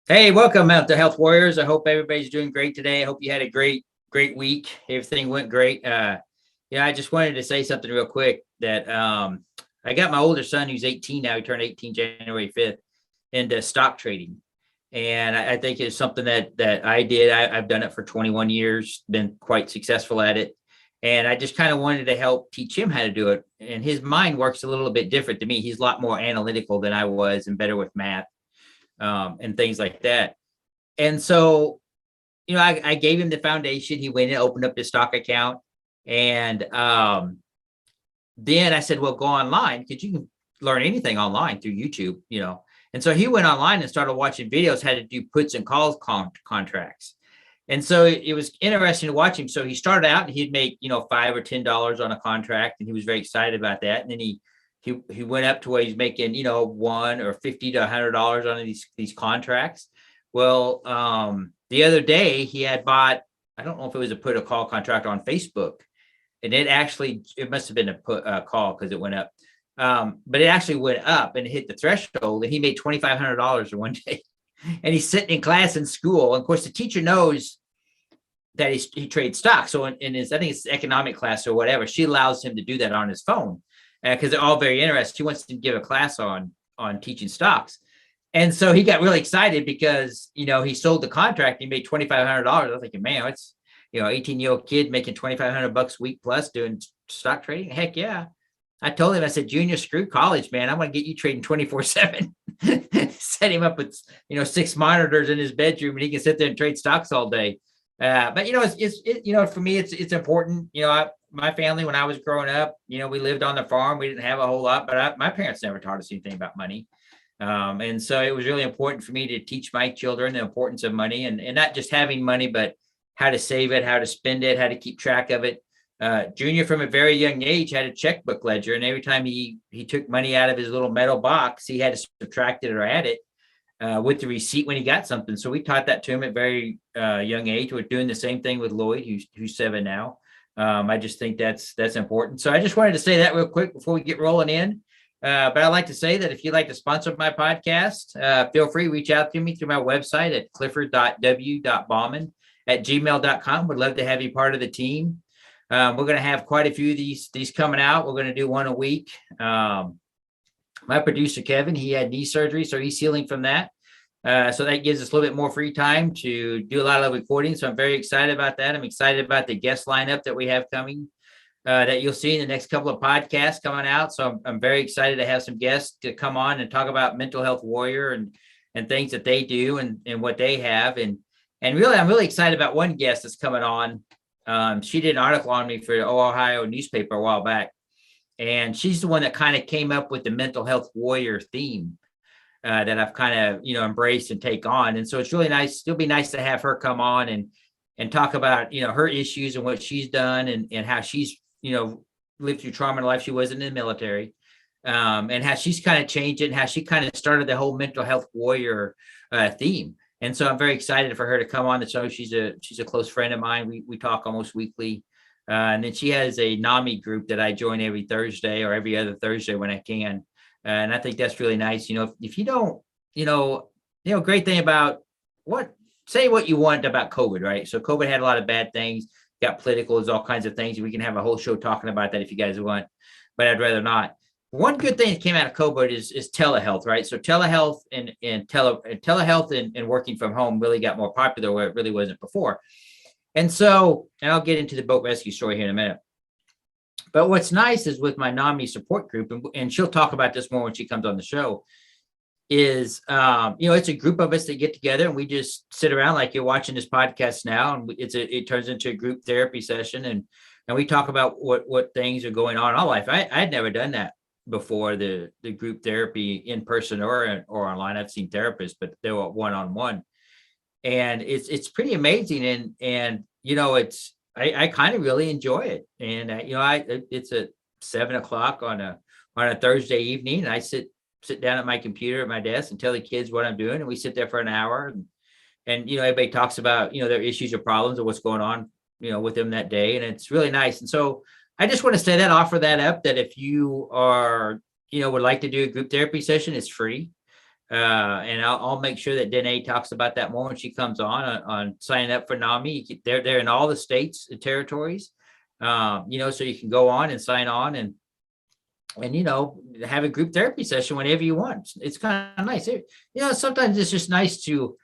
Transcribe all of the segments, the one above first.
Hey, welcome out to Health Warriors. I hope everybody's doing great today. I hope you had a great week. Everything went great. Yeah, I just wanted to say something real quick that I got my older son who's 18 now. He turned 18 January 5th into stock trading. And I think it's something that I did. I've done it for 21 years, been quite successful at it. And I just kind of wanted to help teach him how to do it. And his mind works a little bit different than me. He's a lot more analytical than I was and better with math and things like that. And so, I gave him the foundation. He went and opened up his stock account. And then I said, well, go online because you can learn anything online through YouTube. And so he went online and started watching videos how to do puts and calls contracts. And so it was interesting to watch him. So he started out and he'd make, $5 or $10 on a contract. And he was very excited about that. And then he went up to where he's making, $1 or $50 to $100 on these contracts. Well, the other day he had bought, I don't know if it was a put or call contract on Facebook, and it must have been a call because it went up. But it actually went up and hit the threshold, and he made $2,500 in one day. And he's sitting in class in school. And of course, the teacher knows that he trades stocks. So in his, I think it's economic class or whatever, she allows him to do that on his phone because they're all very interested. He wants to give a class on teaching stocks. And so he got really excited because, he sold the contract. He made $2,500. I was thinking, man, it's, 18-year-old kid making $2,500 a week plus doing stock trading. Heck yeah. I told him, I said, Junior, screw college, man. I'm going to get you trading 24/7. Set him up with, 6 monitors in his bedroom and he can sit there and trade stocks all day. But it's for me, it's important. My family, when I was growing up, we lived on the farm. We didn't have a whole lot, but my parents never taught us anything about money. And so it was really important for me to teach my children the importance of money and not just having money, but how to save it, how to spend it, how to keep track of it. Junior, from a very young age, had a checkbook ledger, and every time he took money out of his little metal box, he had to subtract it or add it with the receipt when he got something. So we taught that to him at very young age. We're doing the same thing with Lloyd, who's 7 now. I just think that's important. So I just wanted to say that real quick before we get rolling in. But I'd like to say that if you'd like to sponsor my podcast, feel free to reach out to me through my website at clifford.w.bauman@gmail.com. Would love to have you part of the team. We're going to have quite a few of these coming out. We're going to do one a week. My producer, Kevin, he had knee surgery, so he's healing from that. So that gives us a little bit more free time to do a lot of recording. So I'm very excited about that. I'm excited about the guest lineup that we have coming that you'll see in the next couple of podcasts coming out. So I'm very excited to have some guests to come on and talk about Mental Health Warrior and things that they do and what they have. And really, I'm really excited about one guest that's coming on. She did an article on me for the Ohio newspaper a while back. And she's the one that kind of came up with the Mental Health Warrior theme that I've kind of, embraced and take on. And so it's really nice. It'll be nice to have her come on and talk about, her issues and what she's done and how she's, lived through trauma in life. She wasn't in the military. And how she's kind of changed it and how she kind of started the whole mental health warrior theme. And so I'm very excited for her to come on the show. She's a close friend of mine. We talk almost weekly. And then she has a NAMI group that I join every Thursday or every other Thursday when I can. And I think that's really nice. If you don't, great thing about say what you want about COVID, right? So COVID had a lot of bad things, got political, there's all kinds of things. We can have a whole show talking about that if you guys want, but I'd rather not. One good thing that came out of COVID is telehealth, right? So telehealth and telehealth and working from home really got more popular where it really wasn't before. And I'll get into the boat rescue story here in a minute. But what's nice is with my NAMI support group, and she'll talk about this more when she comes on the show, is, it's a group of us that get together and we just sit around like you're watching this podcast now. And it turns into a group therapy session. And we talk about what things are going on in our life. I had never done that before, the group therapy in person or online. I've seen therapists, but they were one-on-one. And it's pretty amazing. And I kind of really enjoy it. And, it's at 7:00 on a Thursday evening. And I sit down at my computer at my desk and tell the kids what I'm doing. And we sit there for an hour and everybody talks about, their issues or problems or what's going on, with them that day. And it's really nice. And so I just want to say that, offer that up, that if you are, would like to do a group therapy session, it's free. And I'll make sure that Danae talks about that more when she comes on signing up for NAMI. They're in all the states and territories, so you can go on and sign on and have a group therapy session whenever you want. It's kind of nice. Sometimes it's just nice to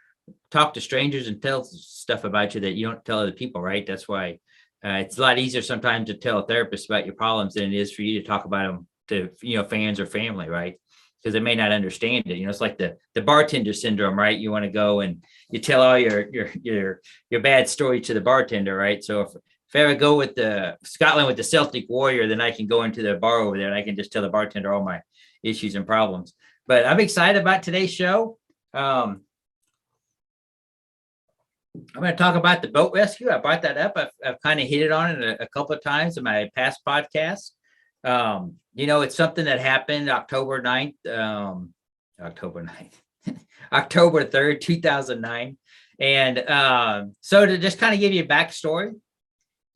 talk to strangers and tell stuff about you that you don't tell other people, right? That's why it's a lot easier sometimes to tell a therapist about your problems than it is for you to talk about them to, fans or family, right? Because they may not understand it. It's like the bartender syndrome, right? You want to go and you tell all your bad story to the bartender, right? So if I ever go with the Scotland with the Celtic Warrior, then I can go into the bar over there and I can just tell the bartender all my issues and problems. But I'm excited about today's show. I'm going to talk about the boat rescue. I brought that up. I've kind of hit it on it a couple of times in my past podcasts. It's something that happened October 9th, October 3rd, 2009. And so to just kind of give you a backstory,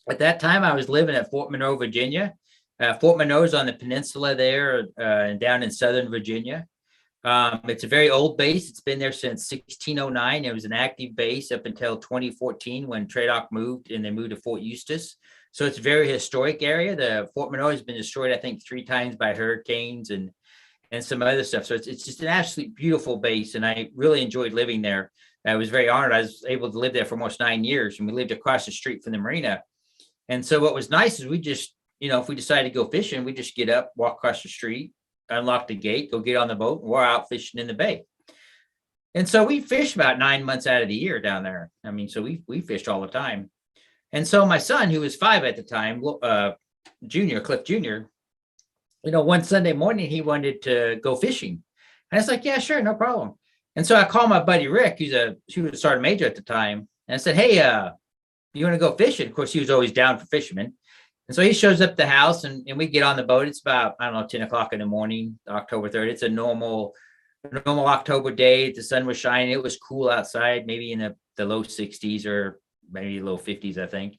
at that time, I was living at Fort Monroe, Virginia. Fort Monroe is on the peninsula there and down in Southern Virginia. It's a very old base. It's been there since 1609. It was an active base up until 2014 when TRADOC moved and they moved to Fort Eustis. So it's a very historic area. The Fort Monroe has been destroyed, I think, 3 times by hurricanes and some other stuff. So it's just an absolutely beautiful base. And I really enjoyed living there. I was very honored. I was able to live there for almost 9 years, and we lived across the street from the marina. And so what was nice is we just, if we decided to go fishing, we just get up, walk across the street, unlock the gate, go get on the boat, and we're out fishing in the bay. And so we fished about 9 months out of the year down there. I mean, so we fished all the time. And so my son, who was 5 at the time, Cliff Jr., one Sunday morning, he wanted to go fishing. And I was like, yeah, sure, no problem. And so I called my buddy Rick, he was a sergeant major at the time. And I said, hey, you want to go fishing? Of course, he was always down for fishermen. And so he shows up at the house and we get on the boat. It's about, 10 o'clock in the morning, October 3rd. It's a normal October day. The sun was shining. It was cool outside, maybe in the low 60s or maybe low 50s, I think.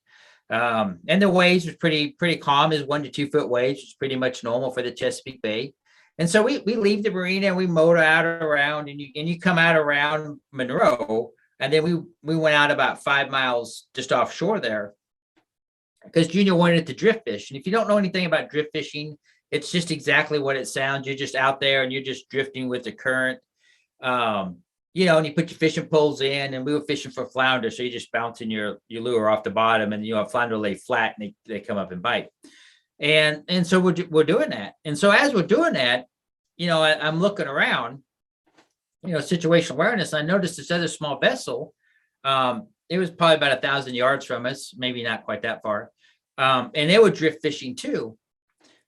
And the waves was pretty calm. Is 1 to 2 foot waves, which is pretty much normal for the Chesapeake Bay. And so we leave the marina and we motor out around and you come out around Monroe. And then we went out about 5 miles just offshore there because Junior wanted to drift fish. And if you don't know anything about drift fishing, it's just exactly what it sounds. You're just out there and you're just drifting with the current, and you put your fishing poles in, and we were fishing for flounder. So you're just bouncing your lure off the bottom, and flounder lay flat and they come up and bite. And so we're doing that. And so as we're doing that, I'm looking around, situational awareness. I noticed this other small vessel. It was probably about 1,000 yards from us, maybe not quite that far. And they were drift fishing too.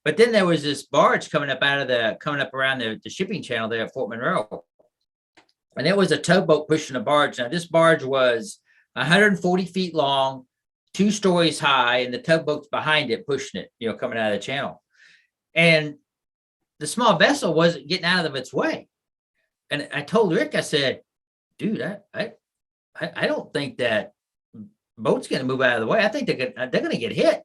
But then there was this barge coming up around the shipping channel there at Fort Monroe. And there was a tugboat pushing a barge. Now this barge was 140 feet long, 2 stories high, and the tugboat's behind it, pushing it, coming out of the channel. And the small vessel wasn't getting out of its way. And I told Rick, I said, dude, I don't think that boat's going to move out of the way. I think they're going to get hit.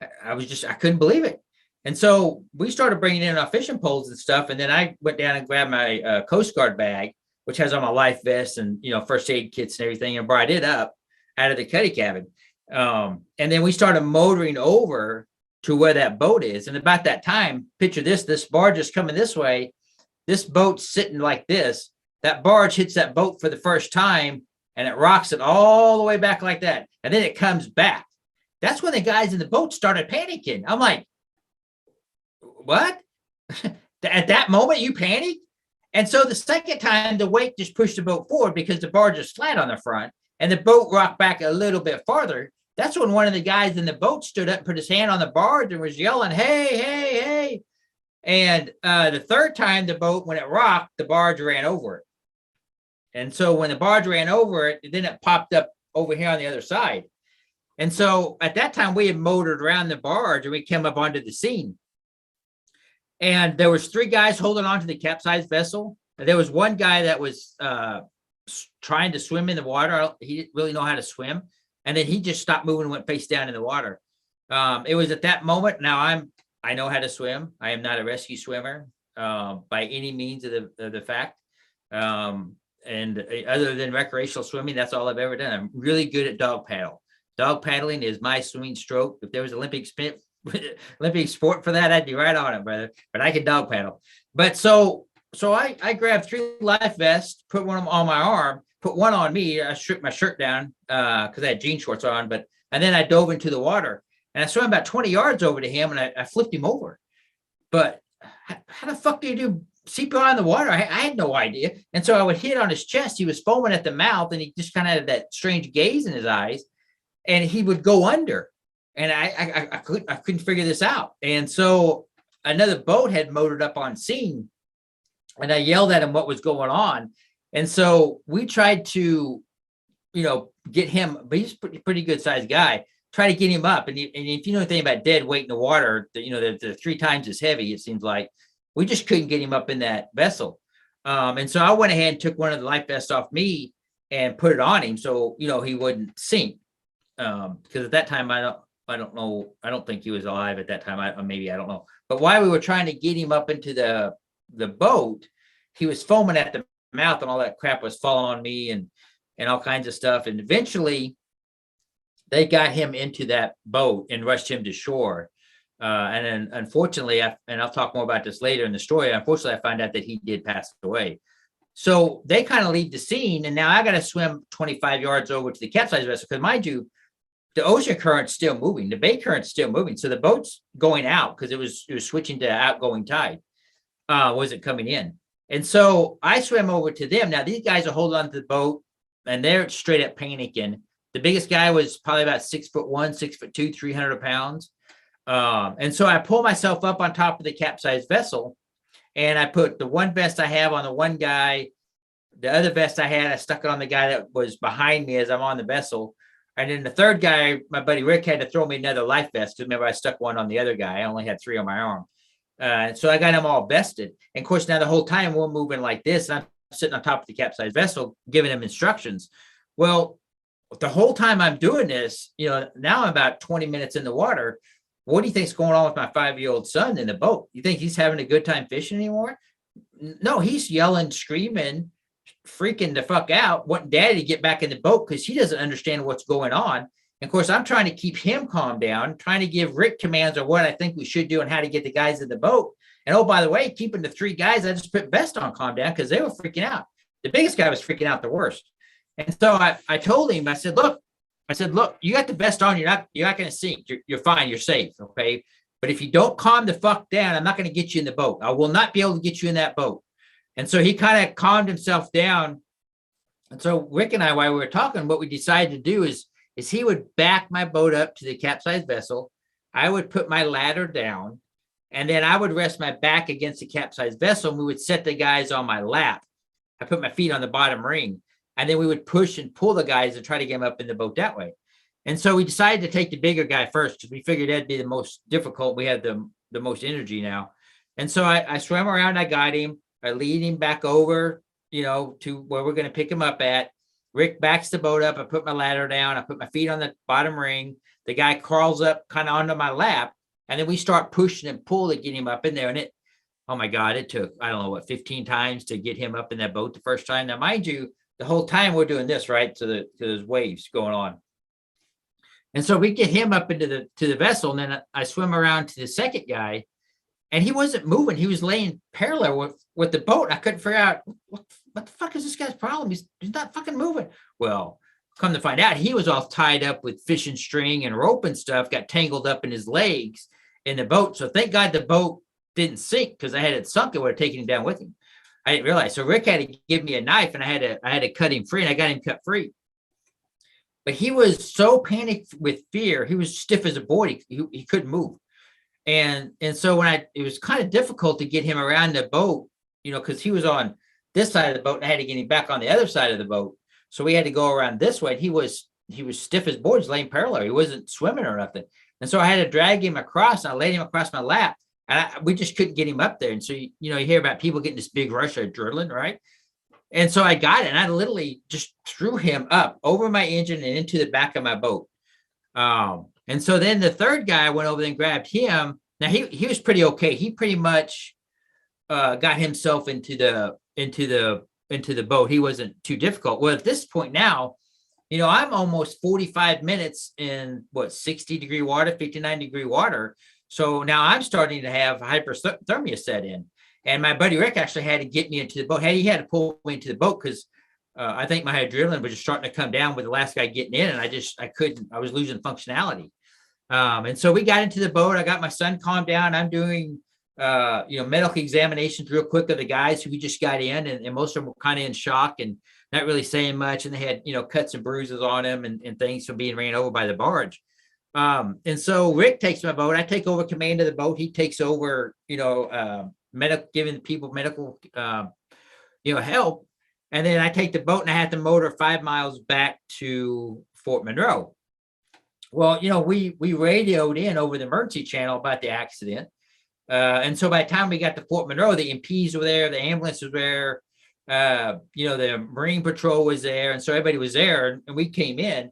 I couldn't believe it. And so we started bringing in our fishing poles and stuff. And then I went down and grabbed my Coast Guard bag, which has all my life vests and, first aid kits and everything, and brought it up out of the cuddy cabin. And then we started motoring over to where that boat is. And about that time, picture this barge is coming this way. This boat's sitting like this. That barge hits that boat for the first time and it rocks it all the way back like that. And then it comes back. That's when the guys in the boat started panicking. I'm like, what? At that moment, you panicked? And so the second time, the wake just pushed the boat forward because the barge is flat on the front and the boat rocked back a little bit farther. That's when one of the guys in the boat stood up and put his hand on the barge and was yelling, hey, hey, hey. And the third time, the boat, when it rocked, the barge ran over it. And so when the barge ran over it, then it popped up over here on the other side. And so at that time, we had motored around the barge and we came up onto the scene. And there was 3 guys holding on to the capsized vessel. And there was one guy that was trying to swim in the water. He didn't really know how to swim. And then he just stopped moving and went face down in the water. It was at that moment. Now I know how to swim. I am not a rescue swimmer by any means of the fact. And other than recreational swimming, that's all I've ever done. I'm really good at dog paddle. Dog paddling is my swimming stroke. If there was Olympic sport for that, I'd be right on it, brother. But I can dog paddle. But so I grabbed 3 life vests, put one on my arm, put one on me. I stripped my shirt down because I had jean shorts on, and then I dove into the water and I swam about 20 yards over to him and I flipped him over. But how the fuck do you do CPR in the water? I had no idea. And so I would hit on his chest. He was foaming at the mouth and he just kind of had that strange gaze in his eyes and he would go under. And I couldn't figure this out. And so another boat had motored up on scene and I yelled at him what was going on. And so we tried to, get him, but he's a pretty good sized guy, try to get him up. And if you know anything about dead weight in the water, they're 3 times as heavy, it seems like. We just couldn't get him up in that vessel. And so I went ahead and took one of the life vests off me and put it on him so, he wouldn't sink. Because at that time, I don't know. I don't think he was alive at that time. I don't know. But while we were trying to get him up into the boat, he was foaming at the mouth and all that crap was falling on me and all kinds of stuff. And eventually they got him into that boat and rushed him to shore. And then unfortunately, and I'll talk more about this later in the story, unfortunately, I found out that he did pass away. So they kind of leave the scene. And now I got to swim 25 yards over to the capsized vessel. Because mind you, the ocean current's still moving. The bay current's still moving. So the boat's going out because it was switching to outgoing tide. Wasn't coming in. And so I swam over to them. Now these guys are holding on to the boat and they're straight up panicking. The biggest guy was probably about 6'1", 6'2", 300 pounds. And so I pull myself up on top of the capsized vessel and I put the one vest I have on the one guy. The other vest I had, I stuck it on the guy that was behind me as I'm on the vessel. And then the third guy, my buddy Rick, had to throw me another life vest. Because remember, I stuck one on the other guy. I only had 3 on my arm. So I got them all vested. And of course, now the whole time we're moving like this, and I'm sitting on top of the capsized vessel, giving them instructions. Well, the whole time I'm doing this, now I'm about 20 minutes in the water. What do you think's going on with my 5-year-old son in the boat? You think he's having a good time fishing anymore? No, he's yelling, screaming, freaking the fuck out, wanting daddy to get back in the boat because he doesn't understand what's going on. And of course, I'm trying to keep him calm down, trying to give Rick commands on what I think we should do and how to get the guys in the boat. And oh, by the way, keeping the 3 guys I just put vest on calm down because they were freaking out. The biggest guy was freaking out the worst. And so I told him, I said, look, you got the vest on. You're not going to sink. You're fine. You're safe. Okay. But if you don't calm the fuck down, I'm not going to get you in the boat. I will not be able to get you in that boat. And so he kind of calmed himself down. And so Rick and I, while we were talking, what we decided to do is he would back my boat up to the capsized vessel. I would put my ladder down and then I would rest my back against the capsized vessel. And we would set the guys on my lap. I put my feet on the bottom ring. And then we would push and pull the guys and try to get them up in the boat that way. And so we decided to take the bigger guy first because we figured that'd be the most difficult. We had the most energy now. And so I swam around, I got him, I lead him back over, to where we're going to pick him up at. Rick backs the boat up. I put my ladder down. I put my feet on the bottom ring. The guy crawls up kind of onto my lap. And then we start pushing and pull to get him up in there. And oh my God, it took, 15 times to get him up in that boat the first time. Now, mind you, the whole time we're doing this, right? To those waves going on. And so we get him up into the vessel. And then I swim around to the second guy and he wasn't moving. He was laying parallel with the boat. I couldn't figure out what the fuck is this guy's problem? He's not fucking moving. Well, come to find out, he was all tied up with fishing string and rope and stuff, got tangled up in his legs in the boat. So thank God the boat didn't sink because I had it sunk. It would have taken him down with him. I didn't realize. So Rick had to give me a knife and I had to cut him free and I got him cut free. But he was so panicked with fear. He was stiff as a board. He couldn't move. And so it was kind of difficult to get him around the boat, because he was on this side of the boat and I had to get him back on the other side of the boat. So we had to go around this way. And he was stiff as boards laying parallel. He wasn't swimming or nothing. And so I had to drag him across and I laid him across my lap. And we just couldn't get him up there. And so, you hear about people getting this big rush of adrenaline, right? And so I got it. And I literally just threw him up over my engine and into the back of my boat. And so then the third guy went over and grabbed him. Now he was pretty okay. He pretty much got himself into the into the boat. He wasn't too difficult. Well, at this point now, I'm almost 45 minutes in 60-degree water, 59-degree water. So now I'm starting to have hyperthermia set in. And my buddy Rick actually had to get me into the boat. He had to pull me into the boat because I think my adrenaline was just starting to come down with the last guy getting in. And I was losing functionality. And so we got into the boat. I got my son calmed down. I'm doing, medical examinations real quick of the guys who just got in, and most of them were kind of in shock and not really saying much. And they had, cuts and bruises on them and things from being ran over by the barge. And so Rick takes my boat. I take over command of the boat. He takes over, giving people medical, help. And then I take the boat and I have to motor 5 miles back to Fort Monroe. Well, we radioed in over the emergency channel about the accident. And so by the time we got to Fort Monroe, the MPs were there, the ambulance was there, the Marine Patrol was there. And so everybody was there, and we came in,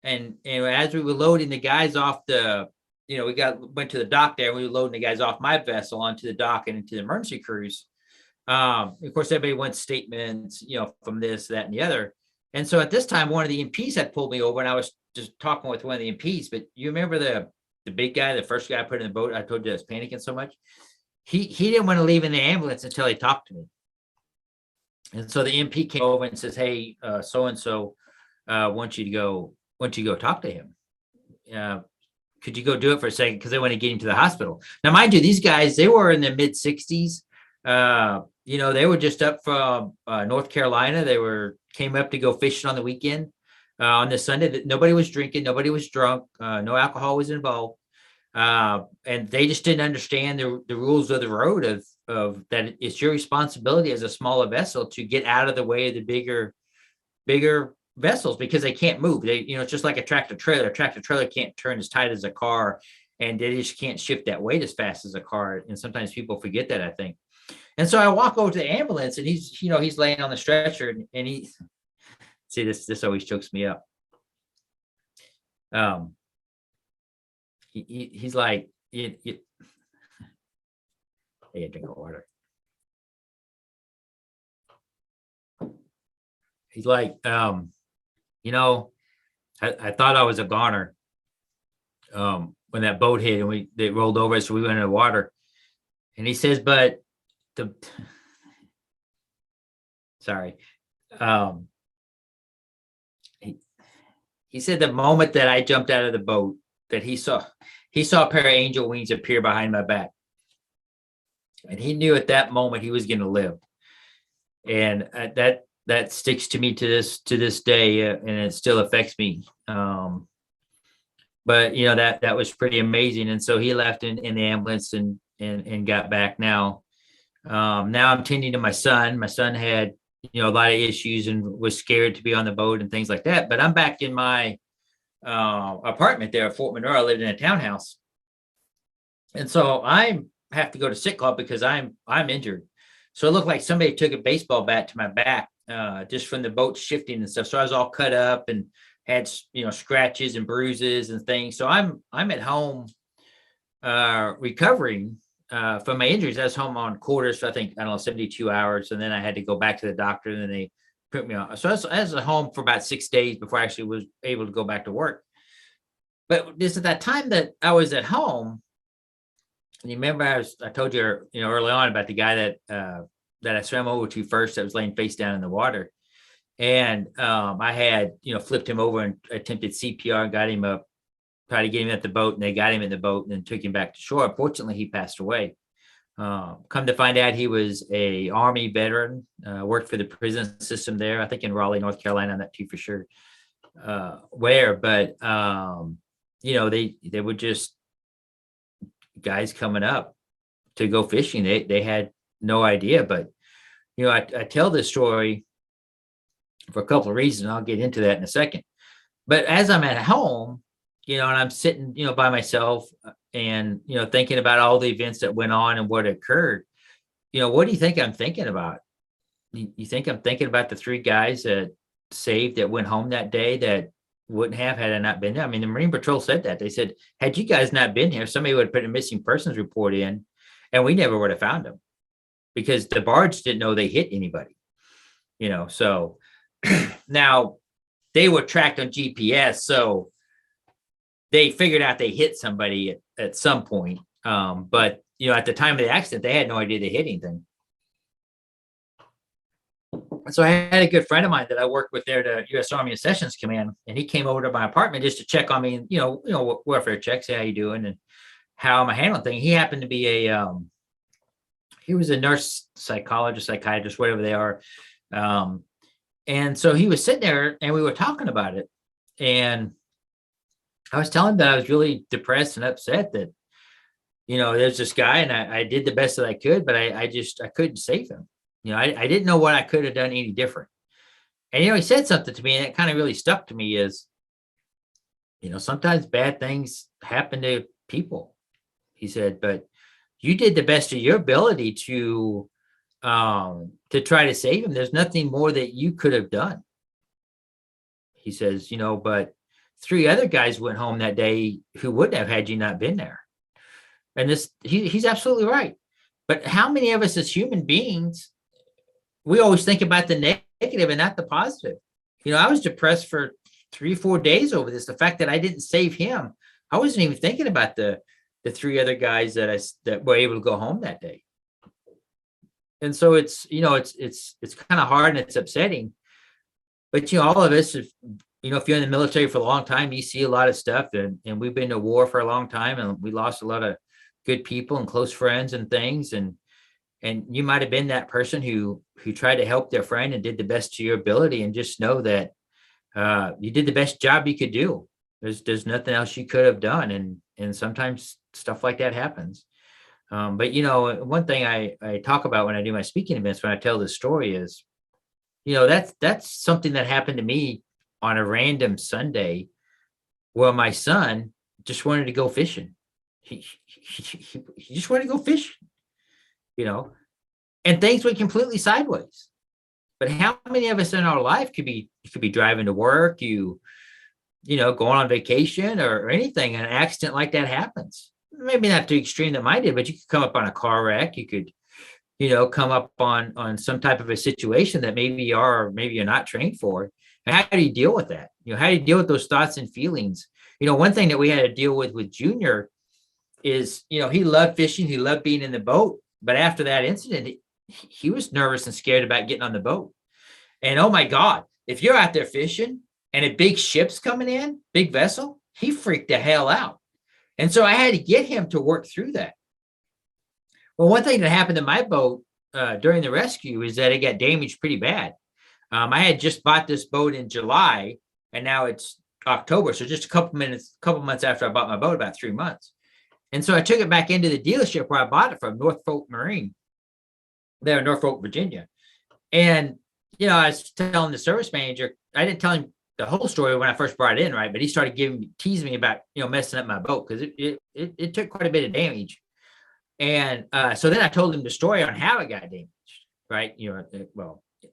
and as we were loading the guys off we went to the dock there, and we were loading the guys off my vessel onto the dock and into the emergency cruise. Of course, everybody wants statements, from this, that, and the other. And so at this time, one of the MPs had pulled me over, and I was just talking with one of the MPs. But you remember the big guy, the first guy I put in the boat, I told you I was panicking so much. He didn't want to leave in the ambulance until he talked to me. And so the MP came over and says, "Hey, so-and-so wants you to go talk to him. Could you go do it for a second? Because they want to get him to the hospital." Now, mind you, these guys, they were in their mid 60s. They were just up from North Carolina. Came up to go fishing on the weekend. On the Sunday, that nobody was drinking, nobody was drunk, no alcohol was involved. And they just didn't understand the rules of the road of that it's your responsibility as a smaller vessel to get out of the way of the bigger vessels, because they can't move. It's just like a tractor trailer. A tractor trailer can't turn as tight as a car, and they just can't shift that weight as fast as a car. And sometimes people forget that, I think. And so I walk over to the ambulance, and he's laying on the stretcher, and he, see, this always chokes me up. He's like, I gotta drink of water. He's like, I thought I was a goner when that boat hit and they rolled over, so we went in the water. And he says, but he said the moment that I jumped out of the boat, that he saw a pair of angel wings appear behind my back. And he knew at that moment he was going to live. And that sticks to me to this day, and it still affects me. But that was pretty amazing. And so he left in the ambulance and got back. Now I'm tending to my son. My son had a lot of issues and was scared to be on the boat and things like that. But I'm back in my apartment there at Fort Monroe. I lived in a townhouse, and so I have to go to sick call because I'm injured. So it looked like somebody took a baseball bat to my back, just from the boat shifting and stuff. So I was all cut up and had scratches and bruises and things. So I'm at home recovering from my injuries. I was home on quarters for 72 hours, and then I had to go back to the doctor, and then they put me on. So I was at home for about 6 days before I actually was able to go back to work. But this at that time that I was at home, and you remember I told you early on about the guy that I swam over to first, that was laying face down in the water, and I had flipped him over and attempted CPR and got him up, tried to get him at the boat, and they got him in the boat and then took him back to shore. Unfortunately, he passed away. Come to find out, he was a Army veteran, worked for the prison system there, I think in Raleigh, North Carolina. I'm not too for sure where, but they were just guys coming up to go fishing. They had no idea. But I tell this story for a couple of reasons. I'll get into that in a second. But as I'm at home, and I'm sitting, by myself and, thinking about all the events that went on and what occurred, what do you think I'm thinking about? You think I'm thinking about the 3 guys that saved, that went home that day, that wouldn't have had I not been there? I mean, the Marine Patrol said that. They said, had you guys not been here, somebody would have put a missing persons report in, and we never would have found them, because the barge didn't know they hit anybody. So now they were tracked on GPS. So they figured out they hit somebody at some point. But, at the time of the accident, they had no idea they hit anything. So I had a good friend of mine that I worked with there at U.S. Army Accessions Command, and he came over to my apartment just to check on me, and welfare check, say how you doing and how am I handling things. He happened to be he was a nurse, psychologist, psychiatrist, whatever they are, and so he was sitting there, and we were talking about it, and I was telling him that I was really depressed and upset that there's this guy, and I did the best that I could, but I couldn't save him. I didn't know what I could have done any different. And, he said something to me, and it kind of really stuck to me is, sometimes bad things happen to people. He said, but you did the best of your ability to try to save him. There's nothing more that you could have done. He says, but 3 other guys went home that day who wouldn't have had you not been there. And he's absolutely right. But how many of us as human beings, we always think about the negative and not the positive. I was depressed for 3-4 days over this. The fact that I didn't save him, I wasn't even thinking about the 3 other guys that were able to go home that day. And so it's kind of hard and it's upsetting. But all of us, if you're in the military for a long time, you see a lot of stuff, and we've been to war for a long time, and we lost a lot of good people and close friends and things, and you might have been that person who tried to help their friend and did the best to your ability, and just know that you did the best job you could do. There's nothing else you could have done, and sometimes stuff like that happens. But one thing I talk about when I do my speaking events, when I tell this story, is that's something that happened to me on a random Sunday, where my son just wanted to go fishing. He just wanted to go fishing, and things went completely sideways. But how many of us in our life could be driving to work, going on vacation or anything, and an accident like that happens? Maybe not to the extreme that mine did, but you could come up on a car wreck. You could, come up on some type of a situation that maybe you're not trained for. And how do you deal with that? How do you deal with those thoughts and feelings? One thing that we had to deal with Junior is, he loved fishing. He loved being in the boat. But after that incident, he was nervous and scared about getting on the boat. And oh my God, if you're out there fishing and a big ship's coming in, big vessel, he freaked the hell out. And so I had to get him to work through that. Well, one thing that happened to my boat during the rescue is that it got damaged pretty bad. I had just bought this boat in July, and now it's October. So just a couple months after I bought my boat, about 3 months. And so I took it back into the dealership where I bought it from, Norfolk Marine, there in Norfolk, Virginia. And, I was telling the service manager, I didn't tell him the whole story when I first brought it in, right? But he started teasing me about, messing up my boat, because it took quite a bit of damage. And so then I told him the story on how it got damaged, right? It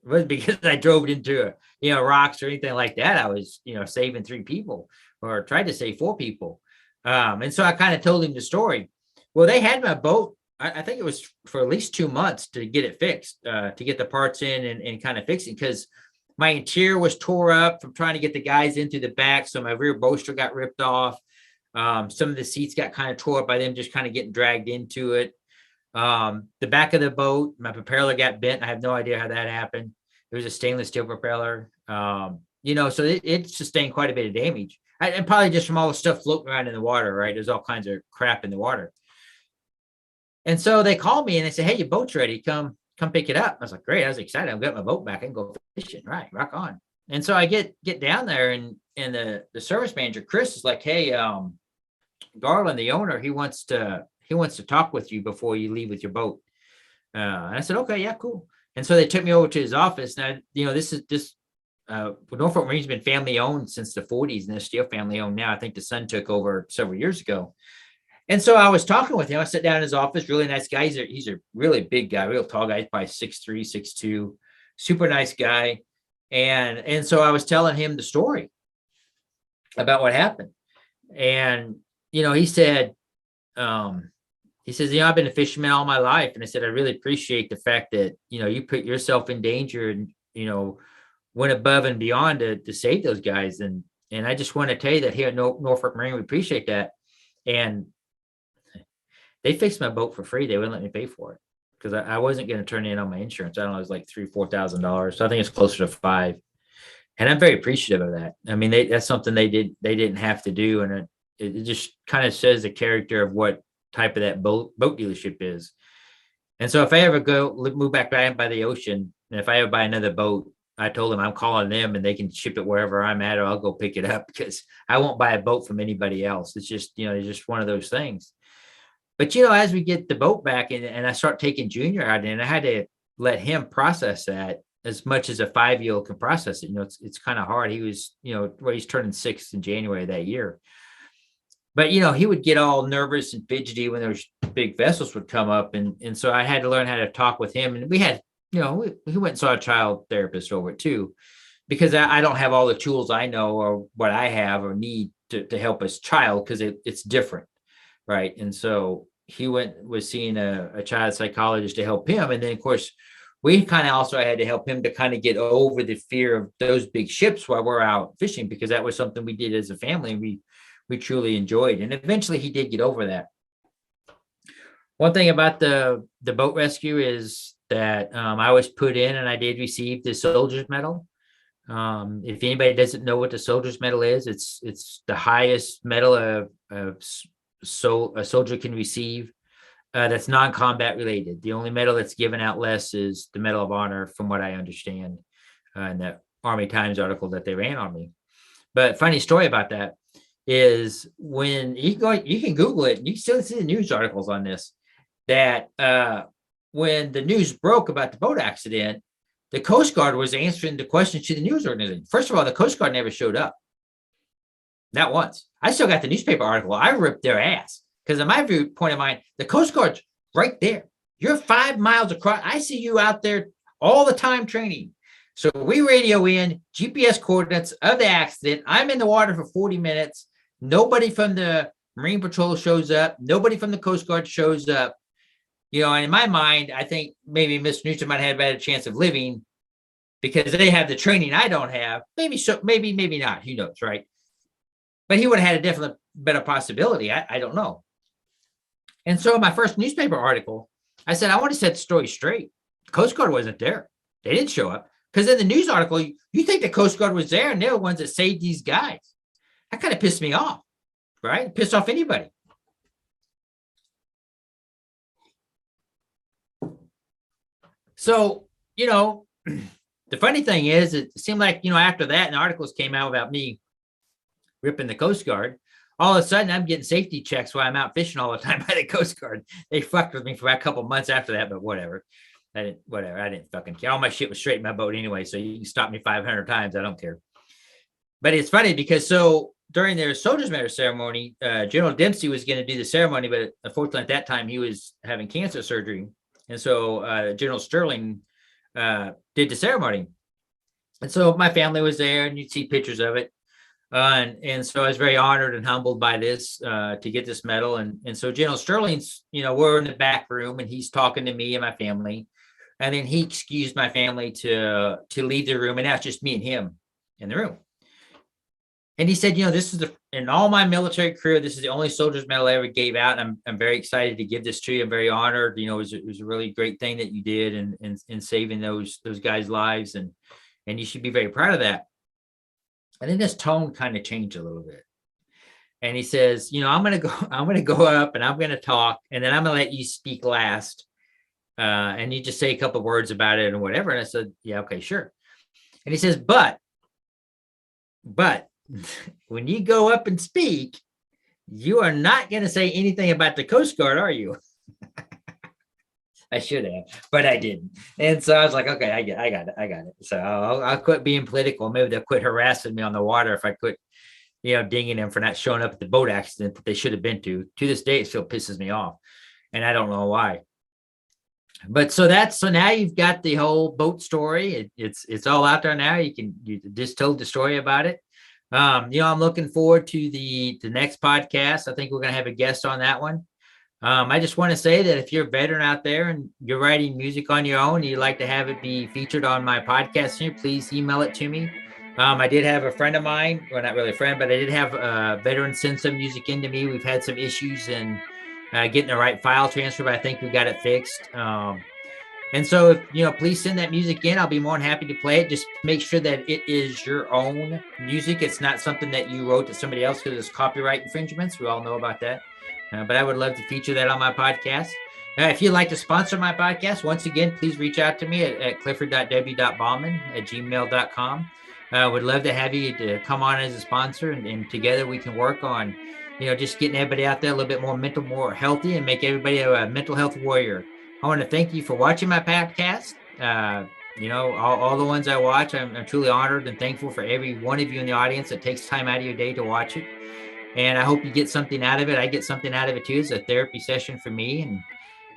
wasn't because I drove it into rocks or anything like that. I was, saving 3 people, or tried to save 4 people. And so I kind of told him the story. Well, they had my boat, I think it was for at least 2 months to get it fixed, to get the parts in and kind of fix it, because my interior was tore up from trying to get the guys in through the back. So my rear bolster got ripped off. Some of the seats got kind of tore up by them just kind of getting dragged into it. The back of the boat, my propeller got bent. I have no idea how that happened. It was a stainless steel propeller. So it sustained quite a bit of damage. And probably just from all the stuff floating around in the water, right? There's all kinds of crap in the water. And so they called me and they said, "Hey, your boat's ready. Come pick it up." I was like, "Great." I was excited. I'll get my boat back and go fishing. Right. Rock on. And so I get down there, and the service manager, Chris, is like, "Hey, Garland, the owner, he wants to talk with you before you leave with your boat." And I said, "Okay, yeah, cool." And so they took me over to his office. Now, Norfolk Marine's been family owned since the 40s, and they're still family owned now. I think the son took over several years ago. And so I was talking with him. I sat down in his office, really nice guy. He's a really big guy, real tall guy. He's probably 6'3", 6'2", super nice guy. And so I was telling him the story about what happened. And, he said, he says, "I've been a fisherman all my life." And I said, "I really appreciate the fact that, you put yourself in danger went above and beyond to save those guys. And I just want to tell you that here at Norfolk Marine, we appreciate that. And they fixed my boat for free. They wouldn't let me pay for it because I wasn't going to turn in on my insurance. I don't know, it was like $3,000-$4,000. So I think it's closer to $5,000. And I'm very appreciative of that. I mean, that's something they didn't have to do. And it just kind of says the character of what type of that boat dealership is. And so if I ever move back by the ocean, and if I ever buy another boat, I told them I'm calling them and they can ship it wherever I'm at, or I'll go pick it up because I won't buy a boat from anybody else. It's just, it's just one of those things. But, as we get the boat back and I start taking Junior out, and I had to let him process that as much as a 5-year-old can process it. It's kind of hard. He was, he's turning 6 in January of that year. But, he would get all nervous and fidgety when those big vessels would come up. And so I had to learn how to talk with him. And we had, we went and saw a child therapist over it too, because I don't have all the tools I know or what I have or need to help his child, because it's different. Right. And so he was seeing a child psychologist to help him. And then, of course, we kind of also had to help him to kind of get over the fear of those big ships while we're out fishing, because that was something we did as a family. And we truly enjoyed. And eventually he did get over that. One thing about the boat rescue is that I was put in and I did receive the Soldier's Medal. If anybody doesn't know what the Soldier's Medal is, it's the highest medal so a soldier can receive that's non-combat related. The only medal that's given out less is the Medal of Honor, from what I understand, in that Army Times article that they ran on me. But funny story about that is when you can Google it, and you can still see the news articles on this, that when the news broke about the boat accident, the Coast Guard was answering the questions to the news organization. First of all, the Coast Guard never showed up. Not once. I still got the newspaper article. I ripped their ass because, in my point of mind, the Coast Guard's right there. You're 5 miles across. I see you out there all the time training. So we radio in GPS coordinates of the accident. I'm in the water for 40 minutes. Nobody from the Marine Patrol shows up. Nobody from the Coast Guard shows up. And in my mind, I think maybe Mr. Newsom might have had a better chance of living because they have the training I don't have. Maybe so, maybe not. Who knows, right? But he would have had a definitely better possibility. I don't know. And so in my first newspaper article, I said, I want to set the story straight. The Coast Guard wasn't there. They didn't show up. Because in the news article, you think the Coast Guard was there and they're the ones that saved these guys. That kind of pissed me off, right? It pissed off anybody. So, the funny thing is, it seemed like, after that, and articles came out about me ripping the Coast Guard, all of a sudden I'm getting safety checks while I'm out fishing all the time by the Coast Guard. They fucked with me for about a couple of months after that, but whatever. I didn't fucking care. All my shit was straight in my boat anyway, so you can stop me 500 times. I don't care. But it's funny because during their Soldier's Medal ceremony, General Dempsey was going to do the ceremony, but unfortunately at that time he was having cancer surgery. And so General Sterling did the ceremony. And so my family was there, and you'd see pictures of it. And so I was very honored and humbled by this to get this medal. And so General Sterling's, we're in the back room and he's talking to me and my family. And then he excused my family to leave the room. And now it's just me and him in the room. And he said, this is in all my military career, this is the only Soldier's Medal I ever gave out. And I'm very excited to give this to you. I'm very honored. It was a really great thing that you did in saving those guys' lives. And you should be very proud of that. And then his tone kind of changed a little bit. And he says, I'm going to go up and I'm going to talk, and then I'm going to let you speak last. And you just say a couple of words about it and whatever. And I said, yeah, okay, sure. And he says, but when you go up and speak, you are not going to say anything about the Coast Guard, are you? I should have, but I didn't. And so I was like, okay, I got it. So I'll quit being political. Maybe they'll quit harassing me on the water if I quit, dinging them for not showing up at the boat accident that they should have been to. To this day, it still pisses me off. And I don't know why. But so now you've got the whole boat story. It's all out there now. You just told the story about it. I'm looking forward to the next podcast. I think we're going to have a guest on that one. I just want to say that if you're a veteran out there and you're writing music on your own, and you'd like to have it be featured on my podcast here, please email it to me. I did have a friend of mine, well, not really a friend, but I did have a veteran send some music into me. We've had some issues in getting the right file transfer, but I think we got it fixed. And so, if please send that music in. I'll be more than happy to play it. Just make sure that it is your own music. It's not something that you wrote to somebody else, because it's copyright infringements. We all know about that. But I would love to feature that on my podcast. If you'd like to sponsor my podcast, once again, please reach out to me at clifford.w.bauman@gmail.com. Would love to have you to come on as a sponsor, and together we can work on, just getting everybody out there a little bit more healthy, and make everybody a mental health warrior. I want to thank you for watching my podcast. All the ones I watch, I'm truly honored and thankful for every one of you in the audience that takes time out of your day to watch it. And I hope you get something out of it. I get something out of it too. It's a therapy session for me,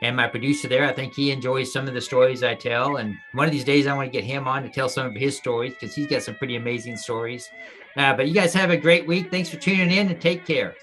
and my producer there. I think he enjoys some of the stories I tell. And one of these days I want to get him on to tell some of his stories, because he's got some pretty amazing stories. But you guys have a great week. Thanks for tuning in, and take care.